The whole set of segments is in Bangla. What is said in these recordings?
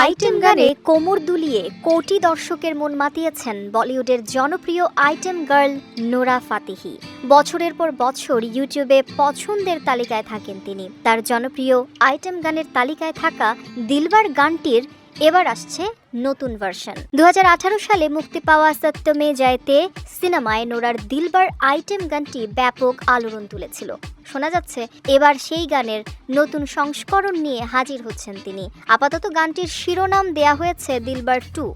আইটেম গানে কোমর দুলিয়ে কোটি দর্শকের মন মাতিয়েছেন বলিউডের জনপ্রিয় আইটেম গার্ল নোরা ফাতেহি। বছরের পর বছর ইউটিউবে পছন্দের তালিকায় থাকেন তিনি। তার জনপ্রিয় আইটেম গানের তালিকায় থাকা দিলবার গানটির এবার আসছে নতুন ভার্সন। 2018 সালে মুক্তি পাওয়া সত্য মে জয়তে সিনেমায় নোরার দিলবার আইটেম গানটি ব্যাপক আলোড়ন তুলেছিল। শোনা যাচ্ছে এবার সেই গানের নতুন সংস্করণ নিয়ে হাজির হচ্ছেন তিনি। আপাতত গানটির শিরোনাম দেয়া হয়েছে দিলবার 2।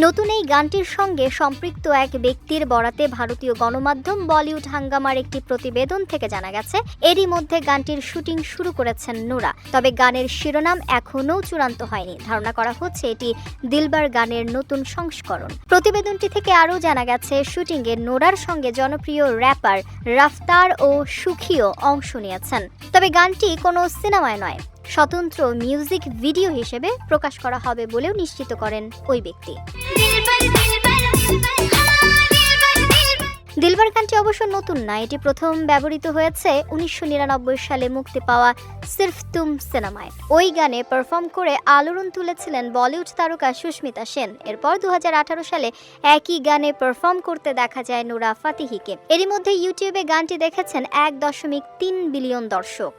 নতুন এই গানটির সঙ্গে সম্পৃক্ত এক ব্যক্তির বরাতে ভারতীয় গণমাধ্যম বলিউড হাঙ্গামার একটি প্রতিবেদন থেকে জানা গেছে, এরই মধ্যে গানটির শুটিং শুরু করেছেন নোরা। তবে গানের শিরোনাম এখনও চূড়ান্ত হয়নি। ধারণা করা হচ্ছে এটি দিলবার গানের নতুন সংস্করণ। প্রতিবেদনটি থেকে আরও জানা গেছে, শুটিংয়ে নোরার সঙ্গে জনপ্রিয় র্যাপার রাফতার ও সুখিও অংশ নিয়েছেন। তবে গানটি কোনো সিনেমায় নয়, স্বতন্ত্র মিউজিক ভিডিও হিসেবে প্রকাশ করা হবে বলেও নিশ্চিত করেন ওই ব্যক্তি। দিলবার গানটি অবশ্য নতুন না, এটি প্রথম ব্যবহৃত হয়েছে 1999 সালে মুক্তি পাওয়া সির্ফ তুম সিনেমায়। ওই গানে পারফর্ম করে আলোড়ন তুলেছিলেন বলিউড তারকা সুস্মিতা সেন। এরপর 2018 সালে একই গানে পারফর্ম করতে দেখা যায় নোরা ফাতেহিকে। এরই মধ্যে ইউটিউবে গানটি দেখেছেন 1.3 বিলিয়ন দর্শক।